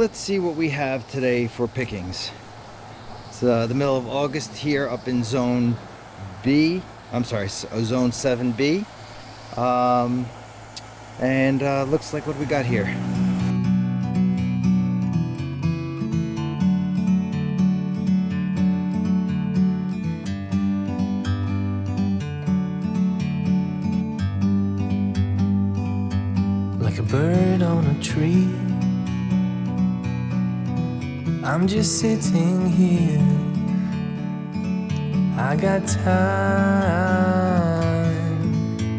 let's see what we have today for pickings. It's the middle of August here up in Zone B. I'm sorry, Zone 7B. Looks like what we got here. Like a bird on a tree, I'm just sitting here. I got time,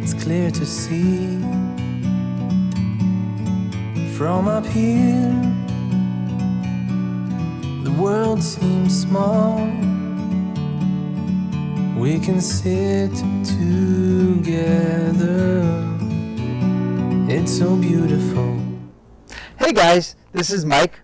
it's clear to see. From up here, the world seems small. We can sit together. It's so beautiful. Hey guys, this is Mike,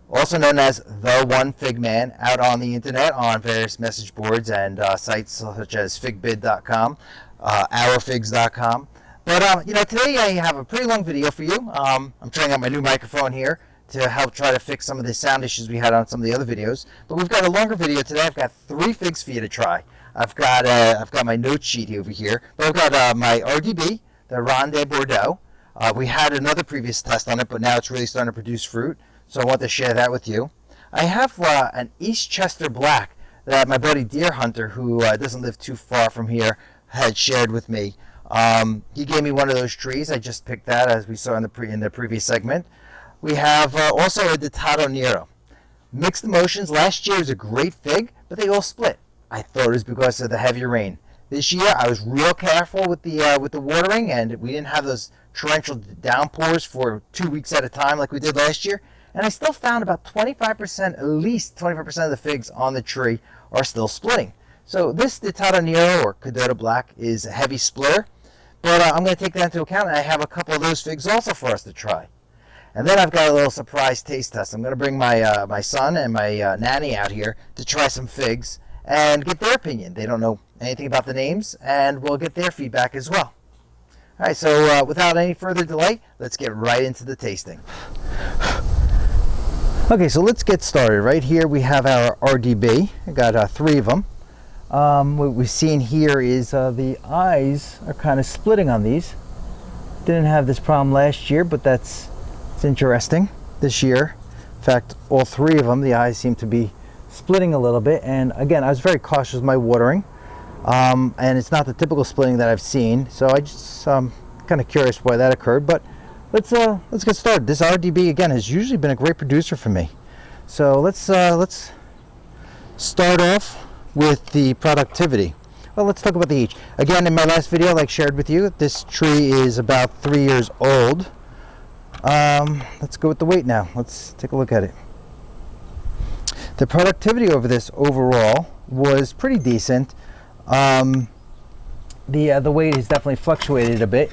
also known as the One Fig Man, out on the internet on various message boards and sites such as figbid.com, ourfigs.com. But today I have a pretty long video for you. I'm trying out my new microphone here to help try to fix some of the sound issues we had on some of the other videos. But we've got a longer video today. I've got 3 figs for you to try. I've got my note sheet over here, but I've got my RDB, the Ronde de Bordeaux. We had another previous test on it, but now it's really starting to produce fruit, so I want to share that with you. I have an Eastchester Black that my buddy Deer Hunter, who doesn't live too far from here, had shared with me. He gave me one of those trees. I just picked that, as we saw in the previous segment. We have also a Dottato Nero. Mixed emotions. Last year was a great fig, but they all split. I thought it was because of the heavy rain. This year I was real careful with the watering, and we didn't have those torrential downpours for 2 weeks at a time like we did last year. And I still found about 25%, at least 25% of the figs on the tree are still splitting. So this Dottato Nero, or Kadota Black, is a heavy splitter. But I'm going to take that into account, and I have a couple of those figs also for us to try. And then I've got a little surprise taste test. I'm going to bring my my son and my nanny out here to try some figs and get their opinion. They don't know anything about the names, and we'll get their feedback as well. All right, so without any further delay, let's get right into the tasting. Okay, so let's get started. Right here we have our RDB. I got 3 of them. What we've seen here is the eyes are kind of splitting on these. Didn't have this problem last year, but it's interesting this year. In fact, all 3 of them, the eyes seem to be splitting a little bit. And again, I was very cautious with my watering. And it's not the typical splitting that I've seen, so I just kind of curious why that occurred. But let's get started. This RDB again has usually been a great producer for me, so let's start off with the productivity. Well, let's talk about the age. Again, in my last video, like shared with you, this tree is about 3 years old. Let's go with the weight now. Let's take a look at it. The productivity over this overall was pretty decent. The weight has definitely fluctuated a bit.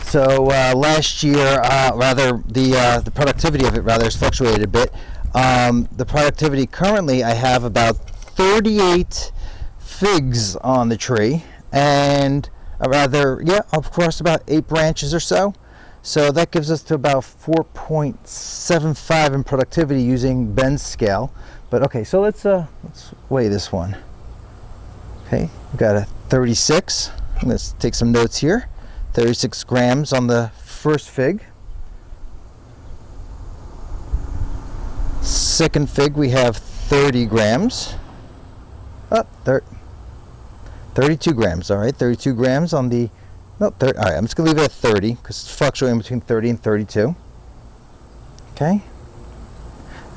So last year, the productivity of it has fluctuated a bit. The productivity currently, I have about 38 figs on the tree, and of course, about 8 branches or so. So that gives us to about 4.75 in productivity using Ben's scale. But okay, so let's weigh this one. Okay, we've got a 36. Let's take some notes here. 36 grams on the first fig. Second fig, we have 30 grams. 32 grams, all right. 32 grams on the, no, 30, all right, I'm just going to leave it at 30 because it's fluctuating between 30 and 32. Okay.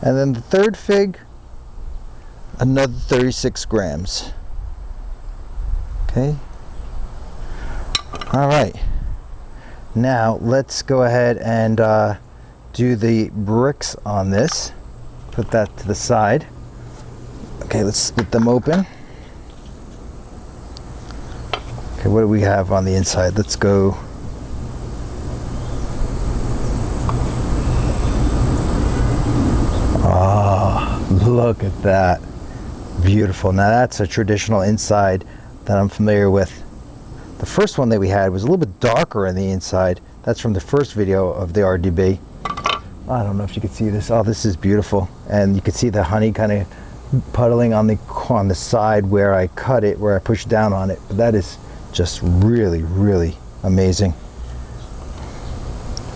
And then the third fig, another 36 grams. Okay. All right. Now let's go ahead and do the bricks on this. Put that to the side. Okay, let's split them open. Okay, what do we have on the inside? Let's go. Oh, look at that. Beautiful. Now that's a traditional inside that I'm familiar with. The first one that we had was a little bit darker on the inside. That's from the first video of the RDB. I don't know if you can see this. Oh, this is beautiful. And you can see the honey kind of puddling on the side where I cut it, where I pushed down on it. But that is just really, really amazing.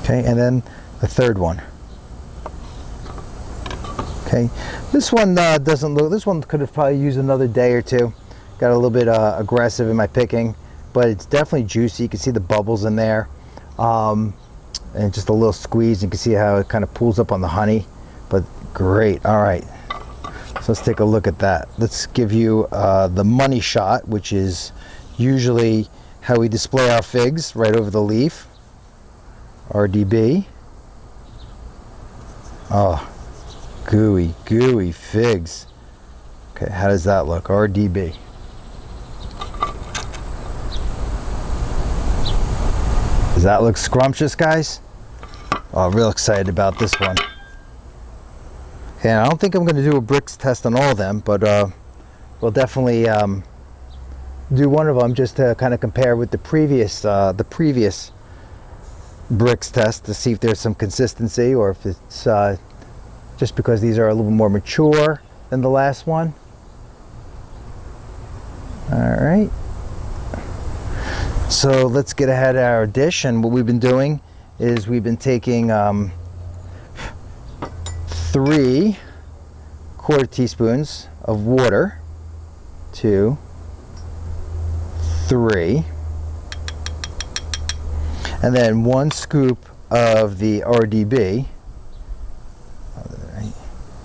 Okay, and then the third one. Okay, this one doesn't look, this one could have probably used another day or two. Got a little bit aggressive in my picking, but it's definitely juicy. You can see the bubbles in there. And just a little squeeze. You can see how it kind of pulls up on the honey, but great. All right, so let's take a look at that. Let's give you the money shot, which is usually how we display our figs, right over the leaf. RDB. Oh, gooey, gooey figs. Okay, how does that look? RDB. Does that look scrumptious, guys? Oh, I'm real excited about this one. Okay, I don't think I'm going to do a bricks test on all of them, but we'll definitely do one of them just to kind of compare with the previous bricks test to see if there's some consistency, or if it's just because these are a little more mature than the last one. All right. So let's get ahead of our dish, and what we've been doing is we've been taking 3 quarter teaspoons of water, 2, 3, and then 1 scoop of the RDB.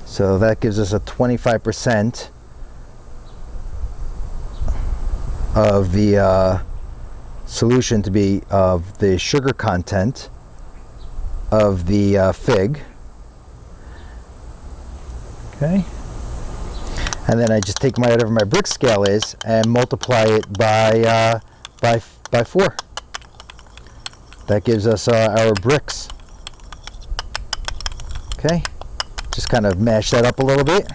So that gives us a 25% of the solution to be of the sugar content of the fig. Okay, and then I just take whatever my brick scale is and multiply it by 4. That gives us our bricks. Okay, just kind of mash that up a little bit.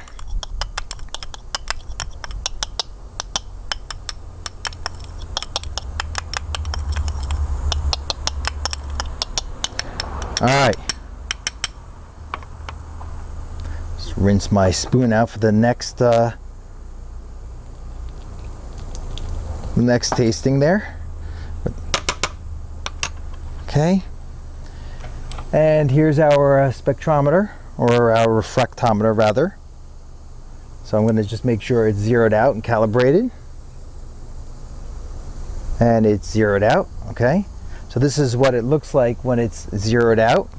All right, just rinse my spoon out for the next tasting there. Okay, and here's our spectrometer, or our refractometer rather. So I'm going to just make sure it's zeroed out and calibrated, and it's zeroed out. Okay, so this is what it looks like when it's zeroed out.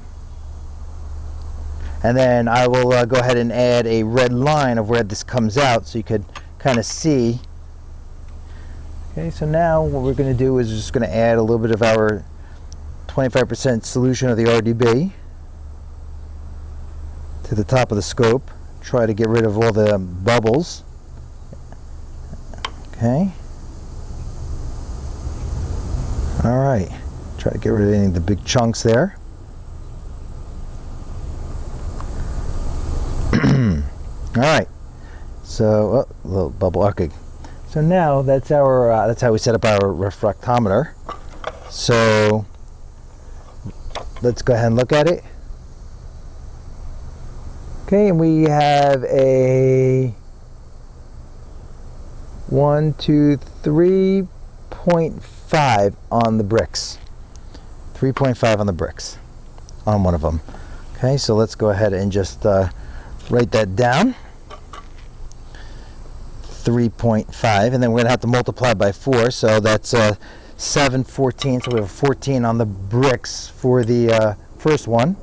And then I will go ahead and add a red line of where this comes out so you could kind of see. Okay, so now what we're going to do is just going to add a little bit of our 25% solution of the RDB to the top of the scope. Try to get rid of all the bubbles. Okay. All right. Try to get rid of any of the big chunks there. All right. So, a little bubble. Okay. So now that's our that's how we set up our refractometer. So let's go ahead and look at it. Okay, and we have a 3.5 on the bricks. 3.5 on the bricks on one of them. Okay, so let's go ahead and just write that down. 3.5, and then we're going to have to multiply by 4, so that's 7 14, so we have 14 on the bricks for the first one.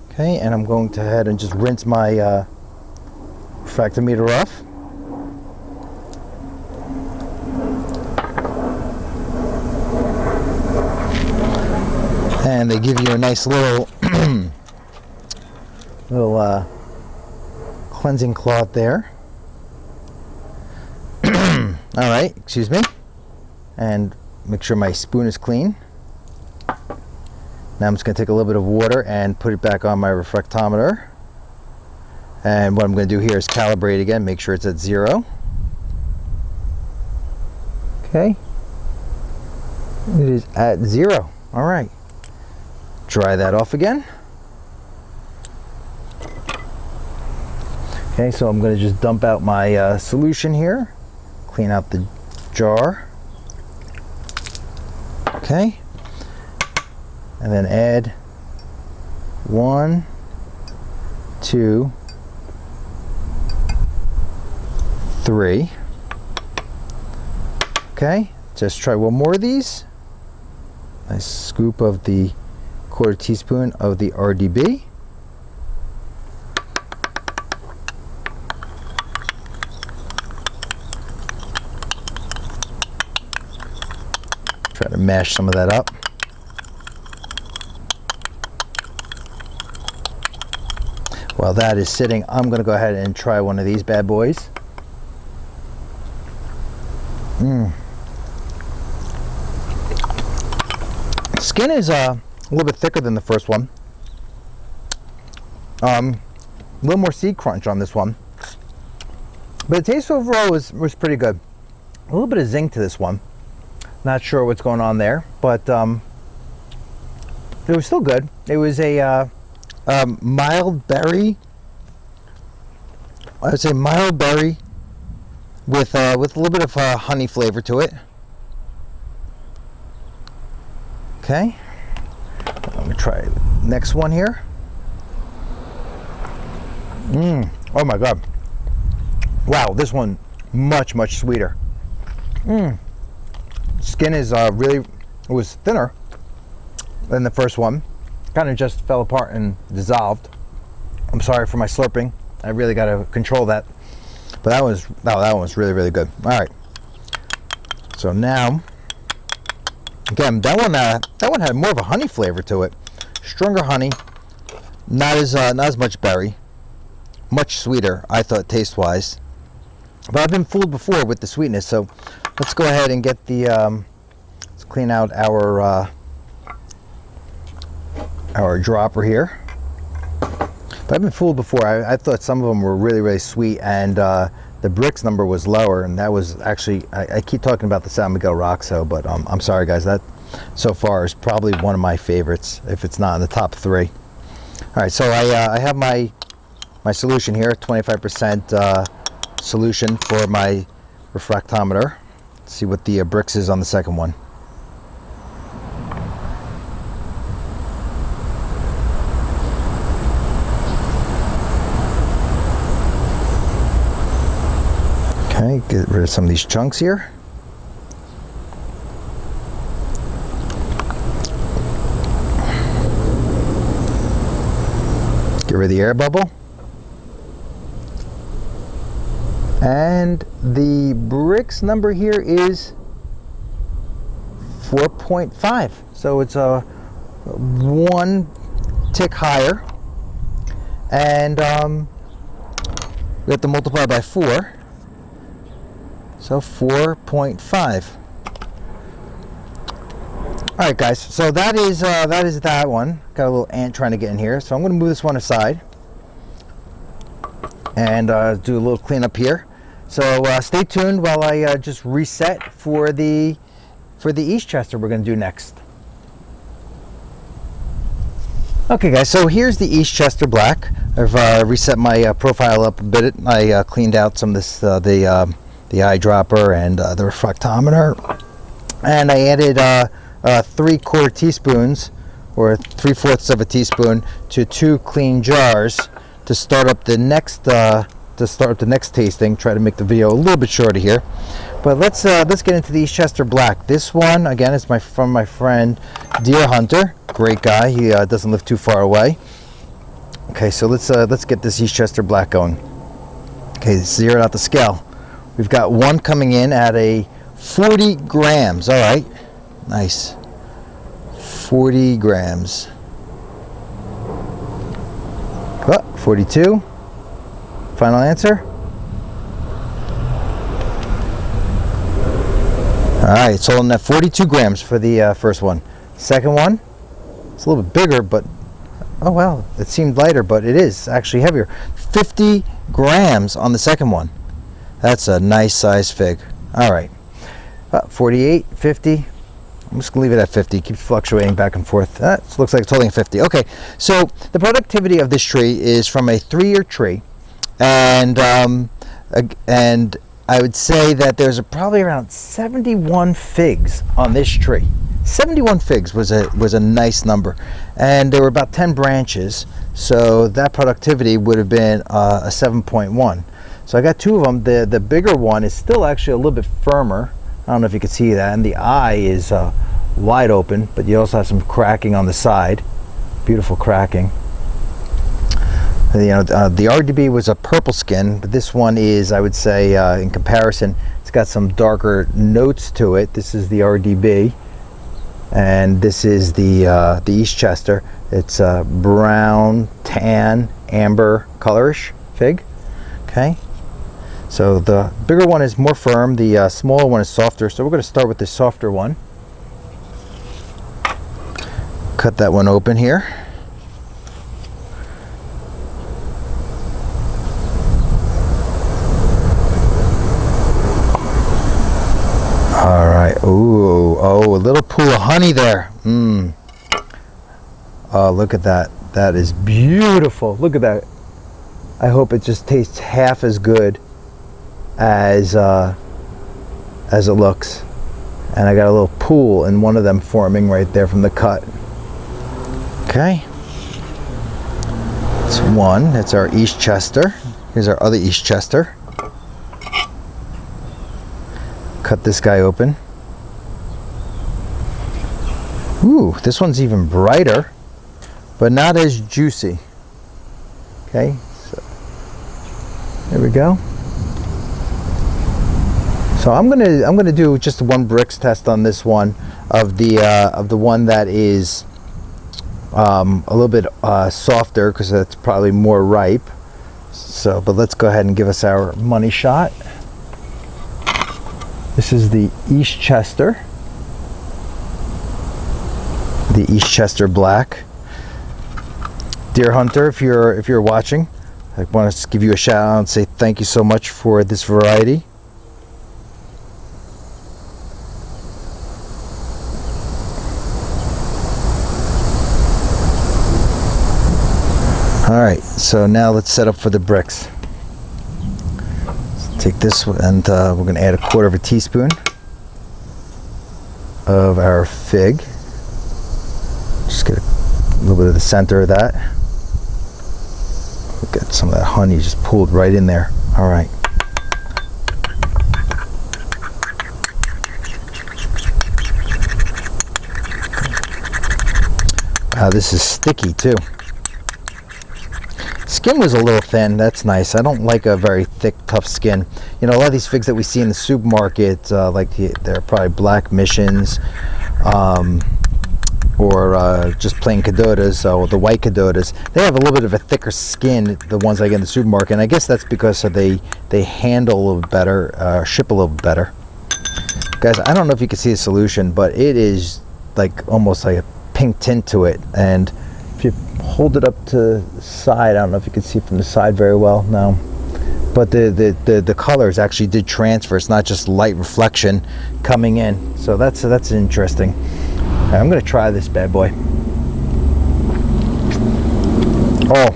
Okay, and I'm going to head and just rinse my refractometer off. And they give you a nice little little cleansing cloth there. All right, excuse me, and make sure my spoon is clean. Now I'm just going to take a little bit of water and put it back on my refractometer. And what I'm going to do here is calibrate again, make sure it's at 0. Okay, it is at 0. All right, dry that off again. Okay, so I'm going to just dump out my solution here, clean out the jar. Okay, and then add 1, 2, 3. Okay, just try one more of these. Nice scoop of the 1/4 teaspoon of the RDB. Try to mash some of that up. While that is sitting, I'm going to go ahead and try one of these bad boys. Skin is a little bit thicker than the first one. A little more seed crunch on this one, but the taste overall was pretty good. A little bit of zing to this one. Not sure what's going on there, but it was still good. It was a mild berry. I would say mild berry with a little bit of honey flavor to it. Okay, let me try the next one here. Oh my god! Wow, this one much sweeter. Skin is really, it was thinner than the first one. Kind of just fell apart and dissolved. I'm sorry for my slurping. I really got to control that. But that one was really good. All right. So now, again, that one had more of a honey flavor to it. Stronger honey, not as much berry, much sweeter. I thought taste-wise. But I've been fooled before with the sweetness, so let's go ahead and get the let's clean out our dropper here. But I've been fooled before. I thought some of them were really sweet, and the bricks number was lower, and that was actually, I keep talking about the San Miguel Roxo, but I'm sorry guys, that so far is probably one of my favorites, if it's not in the top 3. All right, so I have my solution here, 25% solution for my refractometer. Let's see what the bricks is on the second one. Okay, get rid of some of these chunks here. Get rid of the air bubble. And the bricks number here is 4.5. So it's a 1 tick higher. And we have to multiply by 4. So 4.5. All right, guys. So that is that one. Got a little ant trying to get in here. So I'm going to move this one aside and do a little cleanup here. So stay tuned while I just reset for the Eastchester we're going to do next. Okay, guys. So here's the Eastchester Black. I've reset my profile up a bit. I cleaned out some of this the eyedropper and the refractometer, and I added 3/4 teaspoons or 3/4 of a teaspoon to 2 clean jars to start up the next tasting. Try to make the video a little bit shorter here, but let's get into the Eastchester Black. This one again is from my friend Deer Hunter. Great guy. He doesn't live too far away. Okay, so let's get this Eastchester Black going. Okay, zero out the scale. We've got one coming in at a 40 grams. All right, nice. 40 grams. Oh, 42. Final answer. All right, it's holding at 42 grams for the first one. Second one, it's a little bit bigger, but oh well, it seemed lighter, but it is actually heavier. 50 grams on the second one. That's a nice size fig. All right, 48, 50. I'm just gonna leave it at 50. It keeps fluctuating back and forth. It looks like it's holding 50. Okay, so the productivity of this tree is from a 3-year tree. And I would say that there's probably around 71 figs on this tree. 71 figs was a nice number, and there were about 10 branches, so that productivity would have been a 7.1. So I got 2 of them. The bigger one is still actually a little bit firmer. I don't know if you can see that, and the eye is wide open, but you also have some cracking on the side. Beautiful cracking. The RDB was a purple skin, but this one is, I would say, in comparison, it's got some darker notes to it. This is the RDB, and this is the Eastchester. It's a brown, tan, amber colorish fig. Okay, so the bigger one is more firm. The smaller one is softer. So we're going to start with the softer one. Cut that one open here. All right. Ooh, oh, a little pool of honey there. Oh, look at that. That is beautiful. Look at that. I hope it just tastes half as good as it looks. And I got a little pool in one of them forming right there from the cut. Okay. That's one. That's our Eastchester. Here's our other Eastchester. Cut this guy open. Ooh, this one's even brighter, but not as juicy. Okay, so there we go. So I'm gonna do just one bricks test on this one of the one that is a little bit softer, because that's probably more ripe. So, but let's go ahead and give us our money shot. This is the Eastchester. The Eastchester Black. Deer Hunter, if you're watching, I want to give you a shout out and say thank you so much for this variety. All right, so now let's set up for the bricks. Let's take this and we're going to add 1/4 teaspoon of our fig. Just get a little bit of the center of that. Look at some of that honey just pooled right in there. All right. Wow, this is sticky too. Skin was a little thin. That's nice. I don't like a very thick, tough skin. You know, a lot of these figs that we see in the supermarket, they're probably black missions, or just plain Kadotas, or the white Kadotas. They have a little bit of a thicker skin, the ones I get in the supermarket, and I guess that's because they handle a little better, ship a little better. Guys, I don't know if you can see the solution, but it is like almost like a pink tint to it, and if you hold it up to the side, I don't know if you can see from the side very well now, but the colors actually did transfer. It's not just light reflection coming in, so that's interesting. Right, I'm gonna try this bad boy. Oh,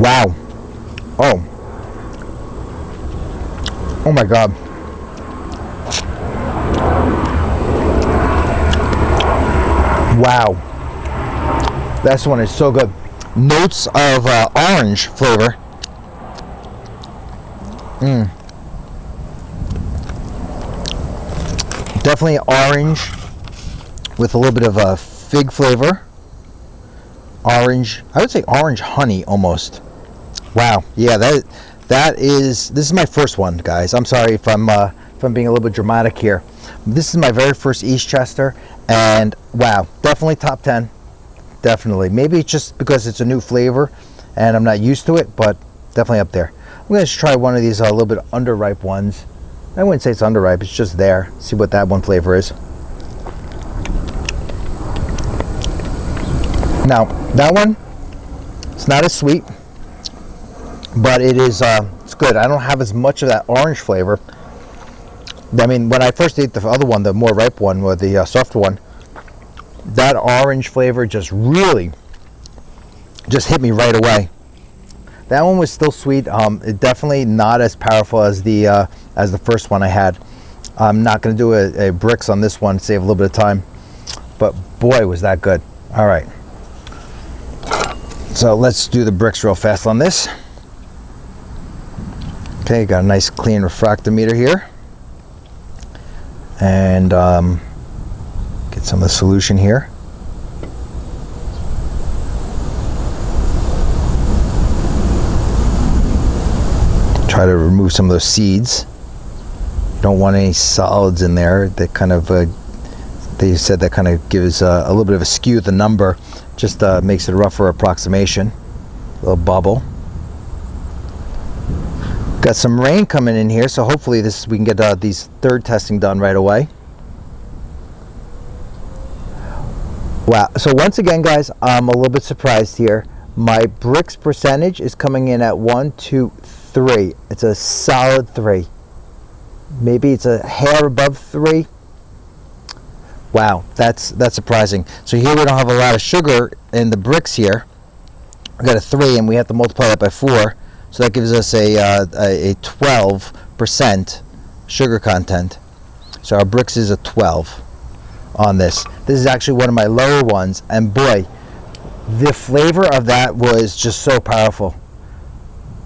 wow. Oh my God. Wow. This one is so good. Notes of orange flavor. Definitely orange with a little bit of a fig flavor. Orange, I would say orange honey almost. Wow. Yeah, this is my first one, guys. I'm sorry if I'm being a little bit dramatic here. This is my very first Eastchester, and wow, definitely top 10. Definitely. Maybe it's just because it's a new flavor and I'm not used to it, but definitely up there. I'm going to try one of these a little bit underripe ones. I wouldn't say it's underripe, it's just there. See what that one flavor is. Now, that one, it's not as sweet, but it is, it's good. I don't have as much of that orange flavor. I mean, when I first ate the other one, the more ripe one, or the softer one, that orange flavor just really just hit me right away. That one was still sweet. It definitely not as powerful as the first one I had. I'm not going to do a bricks on this one, save a little bit of time. But boy, was that good. All right. So let's do the bricks real fast on this. Okay, got a nice clean refractometer here. And get some of the solution here. Try to remove some of those seeds. You don't want any solids in there. That kind of, they said that kind of gives a little bit of a skew to the number. Just makes it a rougher approximation. A little bubble. Got some rain coming in here, so hopefully we can get these third testing done right away. Wow, so once again guys, I'm a little bit surprised here. My bricks percentage is coming in at 1, 2, 3. It's a solid 3. Maybe it's a hair above 3. Wow, that's surprising. So here we don't have a lot of sugar in the bricks here. We got a 3 and we have to multiply that by 4. So that gives us a 12% sugar content. So our bricks is a 12 on this. This is actually one of my lower ones, and boy, the flavor of that was just so powerful.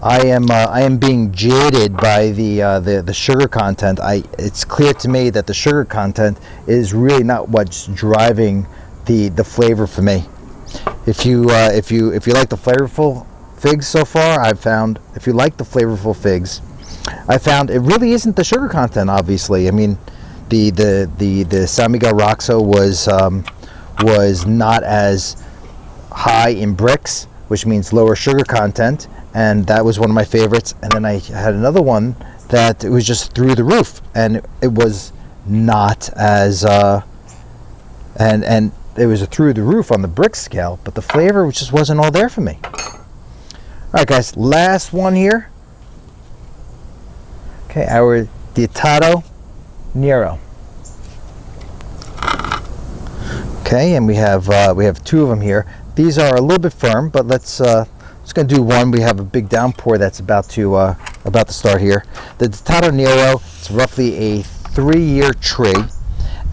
I am being jaded by the sugar content. It's clear to me that the sugar content is really not what's driving the flavor for me. If you like the flavorful figs so far, I've found if you like the flavorful figs, I found it really isn't the sugar content. Obviously, I mean the San Miguel Roxo was not as high in bricks, which means lower sugar content, and that was one of my favorites. And then I had another one that it was just through the roof, and it was not as and it was a through the roof on the brick scale, but the flavor just wasn't all there for me. All right, guys, last one here. Okay, our Dottato Nero. Okay, and we have 2 of them here. These are a little bit firm, but let's gonna do one. We have a big downpour that's about to start here. The Dottato Nero, it's roughly a 3-year tree,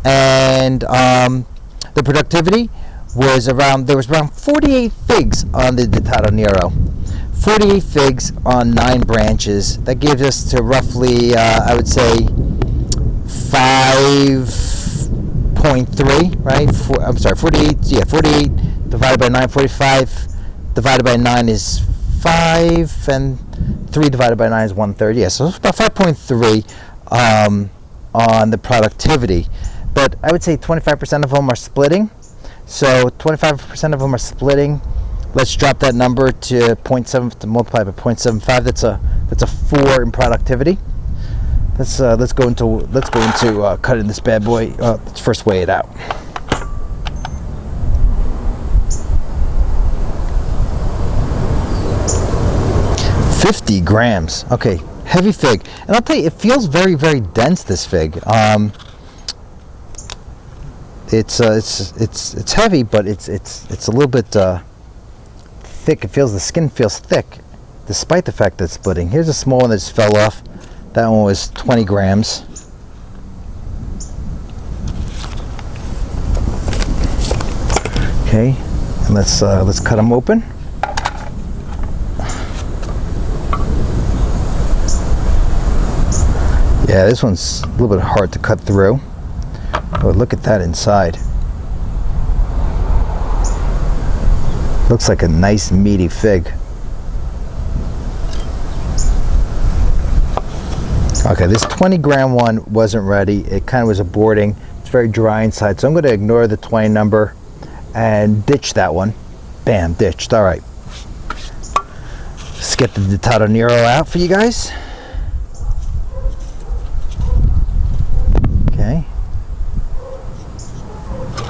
and the productivity was there was around 48 figs on the Dottato Nero. 48 figs on 9 branches. That gives us to roughly, I would say, 5.3, right? 48. Yeah, 48 divided by 9, 45 divided by 9 is 5, and 3 divided by 9 is 1/3. Yeah, so it's about 5.3 on the productivity. But I would say 25% of them are splitting. So 25% of them are splitting. Let's drop that number to 0.7 to multiply by 0.75. That's a 4 in productivity. Let's go into cutting this bad boy. Let's first weigh it out. $50 grams. Okay, heavy fig, and I'll tell you, it feels very, very dense. This fig. It's heavy, but it's a little bit thick. The skin feels thick, despite the fact that it's splitting. Here's a small one that just fell off. That one was 20 grams. Okay, and let's cut them open. Yeah, this one's a little bit hard to cut through. Oh, look at that inside. Looks like a nice meaty fig. Okay, this 20-gram one wasn't ready. It kind of was aborting. It's very dry inside, so I'm going to ignore the 20 number and ditch that one. Bam, ditched. All right. Let's get the Dottato Nero out for you guys. Okay.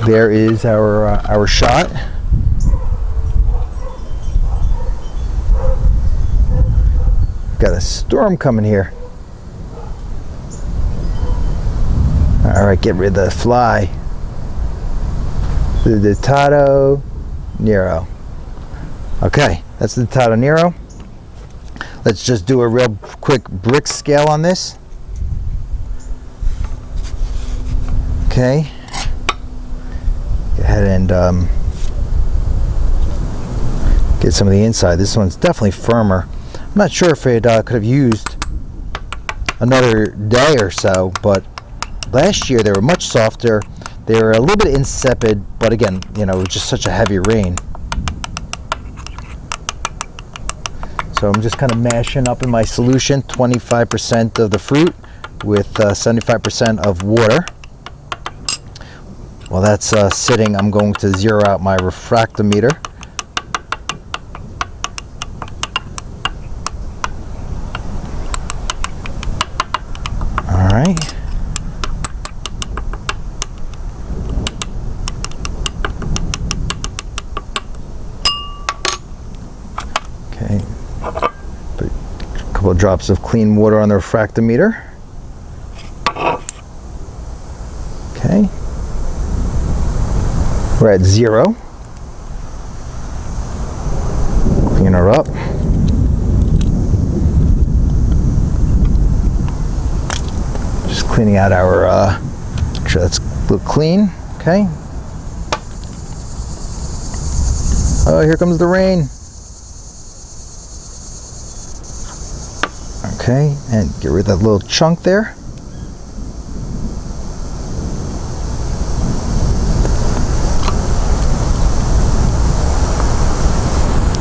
There is our shot. Got a storm coming here. All right, get rid of the fly. The Dottato Nero. Okay, that's the Dottato Nero. let's just do a real quick brick scale on this. Okay. Go ahead and get some of the inside. This one's definitely firmer. I'm not sure if it could have used another day or so, but last year they were much softer. They were a little bit insipid, but again, you know, it was just such a heavy rain. So I'm just kind of mashing up in my solution 25% of the fruit with 75% of water. While that's sitting, I'm going to zero out my refractometer. All right. Okay. Put a couple of drops of clean water on the refractometer. Okay. We're at 0. Clean her up. Just cleaning out our, make sure that's look clean. Okay. Oh, here comes the rain. Okay, and get rid of that little chunk there.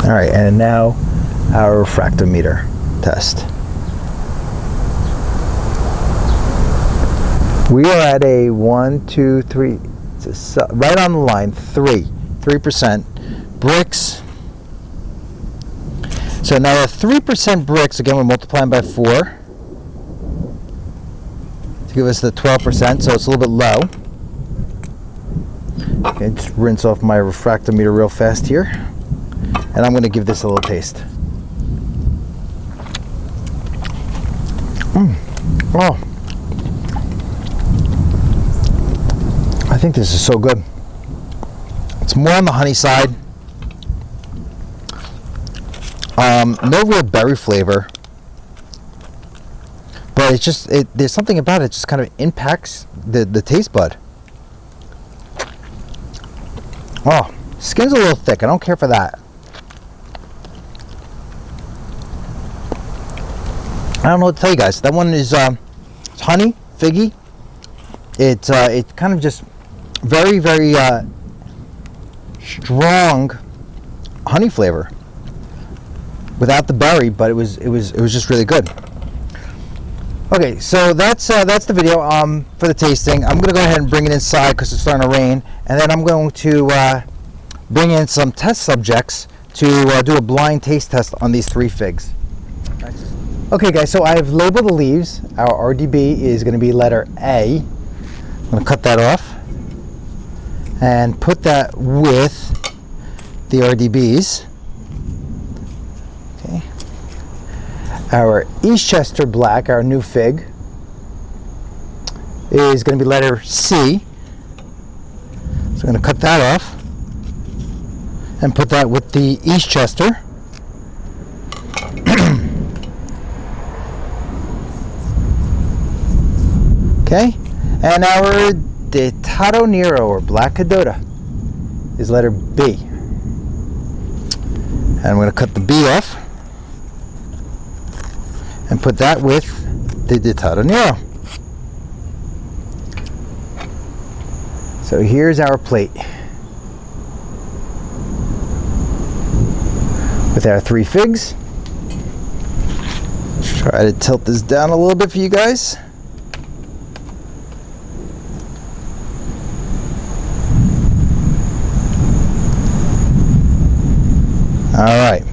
All right, and now our refractometer test. We are at a 1, 2, 3, right on the line, 3% bricks. So now the 3% bricks, again, we're multiplying by 4 to give us the 12%, so it's a little bit low. Okay, just rinse off my refractometer real fast here. And I'm going to give this a little taste. Oh, I think this is so good. It's more on the honey side. No real berry flavor, but it's just there's something about it just kind of impacts the taste bud. Oh, skin's a little thick. I don't care for that. I don't know what to tell you guys. That one is it's honey, figgy. It kind of just very strong honey flavor without the berry, but it was just really good. Okay, so that's the video for the tasting. I'm gonna go ahead and bring it inside because it's starting to rain, and then I'm going to bring in some test subjects to do a blind taste test on these 3 figs. Okay guys, so I've labeled the leaves. Our RDB is going to be letter A. I'm going to cut that off and put that with the RDBs. Okay. Our Eastchester Black, our new fig, is going to be letter C. So I'm going to cut that off and put that with the Eastchester. Okay, and our Dottato Nero, or Black Kadota, is letter B. And I'm going to cut the B off and put that with the Dottato Nero. So here's our plate with our 3 figs. Let's try to tilt this down a little bit for you guys. All right,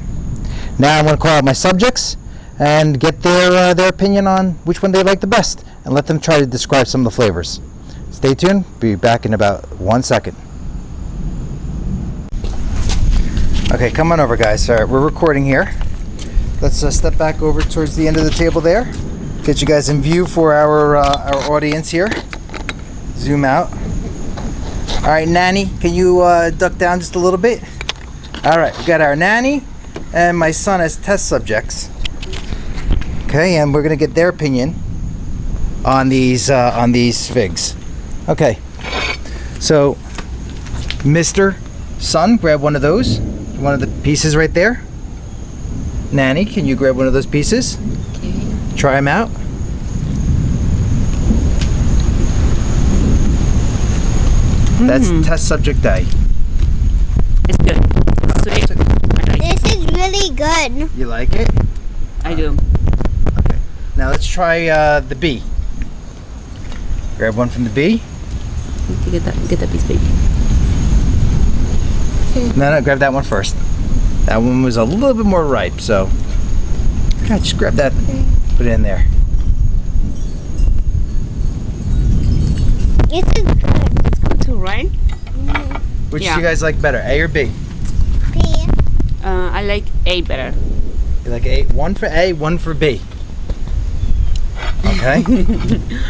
now I'm going to call out my subjects and get their opinion on which one they like the best, and let them try to describe some of the flavors. Stay tuned. Be back in about 1 second. Okay, come on over, guys. All right, we're recording here. Let's step back over towards the end of the table there. Get you guys in view for our audience here. Zoom out. All right, Nanny, can you duck down just a little bit? All right, we got our nanny and my son as test subjects. Okay, and we're gonna get their opinion on these figs. Okay, so Mr. Son, grab one of those, one of the pieces right there. Nanny, can you grab one of those pieces? Okay. Try them out. That's test subject A. It's good. It's sweet. I like it. This is really good. You like it? I do. Okay. Now let's try the B. Grab one from the B. Get that piece, baby. No, grab that one first. That one was a little bit more ripe, so yeah, just grab that, put it in there. This is good. It's good too, right? Which Yeah. do you guys like better, A or B? B. I like A better. You like A? One for A, one for B. Okay.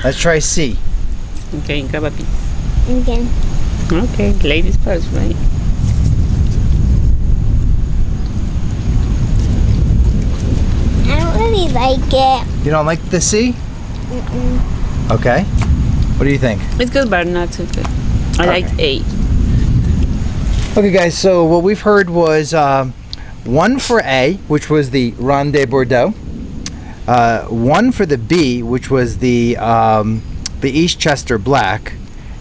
Let's try C. Okay, grab a piece. Okay. Okay, ladies first, right? I don't really like it. You don't like the C? Mm-mm. Okay. What do you think? It's good, but not too good. I like A. Okay, guys, so what we've heard was one for A, which was the Ronde de Bordeaux, one for the B, which was the Eastchester Black,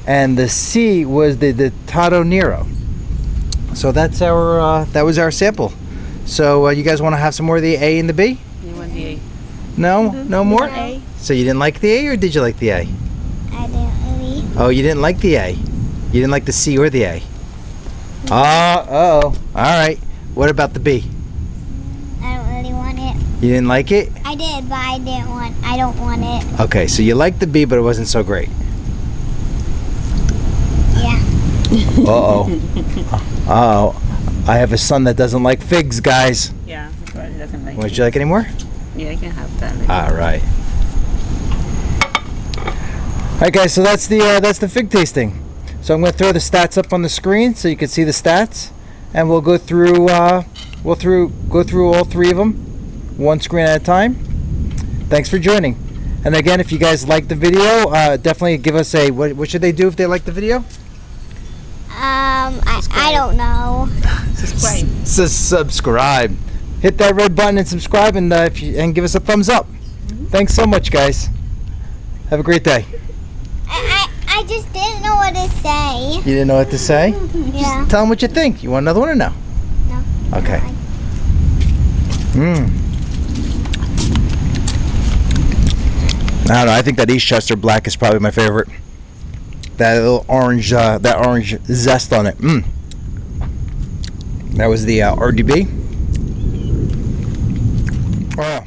and the C was the Dottato Nero. So that's our that was our sample. So you guys want to have some more of the A and the B? You want the A? No, no more. A. So you didn't like the A, or did you like the A? I didn't really. Oh, you didn't like the A. You didn't like the C or the A. Oh. All right. What about the B? I don't really want it. You didn't like it? I did, but I don't want it. Okay, so you liked the B, but it wasn't so great. Yeah. Uh-oh. I have a son that doesn't like figs, guys. Yeah, he probably doesn't like Would it. you like any more? Yeah, I can have that. All right. All right, guys. So that's the fig tasting. So I'm going to throw the stats up on the screen so you can see the stats, and we'll go through go through all three of them, one screen at a time. Thanks for joining. And again, if you guys like the video, definitely give us a what should they do if they like the video? I don't know. Subscribe. Subscribe. Hit that red button and subscribe, and and give us a thumbs up. Thanks so much, guys. Have a great day. I just didn't know what to say. You didn't know what to say? Yeah. Tell them what you think. You want another one or no? No. Okay. I don't know. I think that Eastchester Black is probably my favorite. That little orange, that orange zest on it. That was the RDB. Wow.